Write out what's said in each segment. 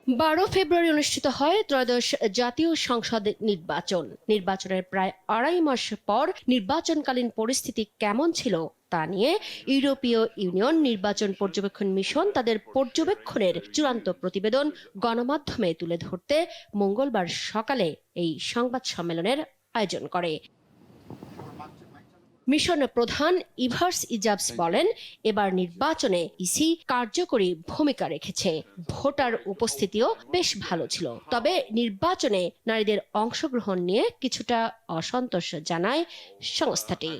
12 ফেব্রুয়ারি অনুষ্ঠিত হয় ত্রয়োদশ জাতীয় সংসদ নির্বাচনের প্রায় আড়াই মাস পর নির্বাচনকালীন পরিস্থিতি কেমন ছিল তা নিয়ে ইউরোপীয় ইউনিয়ন নির্বাচন পর্যবেক্ষণ মিশন তাদের পর্যবেক্ষণের চূড়ান্ত প্রতিবেদন গণমাধ্যমে তুলে ধরতে মঙ্গলবার সকালে এই সংবাদ সম্মেলনের আয়োজন করে। মিশন প্রধান ইভার্স ইজাবস বলেন, এবার নির্বাচনে ইসি কার্যকরী ভূমিকা রেখেছে। ভোটার উপস্থিতিও বেশ ভালো ছিল, তবে নির্বাচনে নারীদের অংশগ্রহণ নিয়ে কিছুটা অসন্তোষ জানায় সংস্থাটি।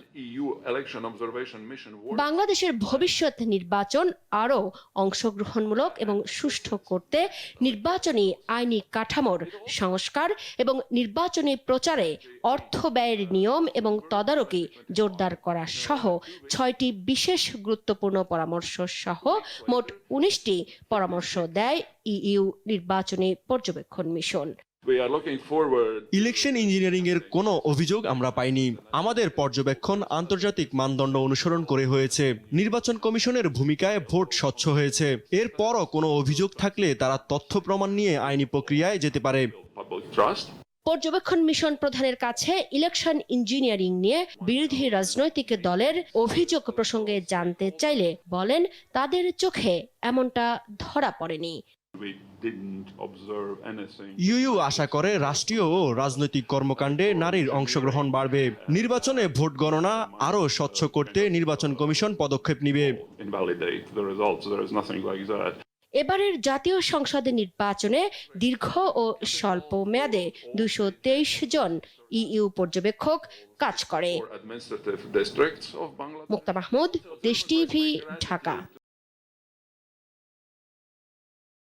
বাংলাদেশের ভবিষ্যৎ নির্বাচন আরও অংশগ্রহণমূলক এবং সুষ্ঠু করতে নির্বাচনী আইনি কাঠামোর সংস্কার এবং নির্বাচনী প্রচারে অর্থ ব্যয়ের নিয়ম এবং তদারকি জোরদার করা সহ 6টি বিশেষ গুরুত্বপূর্ণ পরামর্শ সহ মোট 19টি পরামর্শ দেয় ইইউ নির্বাচনী পর্যবেক্ষণ মিশন। ইলেকশন ইঞ্জিনিয়ারিং এর কোনো অভিযোগ আমরা পাইনি। আমাদের পর্যবেক্ষণ আন্তর্জাতিক মানদণ্ড অনুসরণ করে হয়েছে। নির্বাচন কমিশনের ভূমিকায় ভোট স্বচ্ছ হয়েছে। এরপরও কোনো অভিযোগ থাকলে তারা তথ্য প্রমাণ নিয়ে আইনি প্রক্রিয়ায় যেতে পারে। পর্যবেক্ষণ মিশন প্রধানের কাছে ইলেকশন ইঞ্জিনিয়ারিং নিয়ে বিরোধী রাজনৈতিক দলের অভিযোগ প্রসঙ্গে জানতে চাইলে বলেন, তাদের চোখে এমনটা ধরা পড়েনি। ইইউ আশা করে রাষ্ট্রীয় ও রাজনৈতিক কর্মকাণ্ডে নারীর অংশগ্রহণ বাড়বে। নির্বাচনে ভোট গণনা আরও স্বচ্ছ করতে নির্বাচন কমিশন পদক্ষেপ নেবে। এবারের জাতীয় সংসদ নির্বাচনে দীর্ঘ ও স্বল্প মেয়াদে 223 জন ইইউ পর্যবেক্ষক কাজ করে। মুক্তা মাহমুদ, দেশ টিভি, ঢাকা।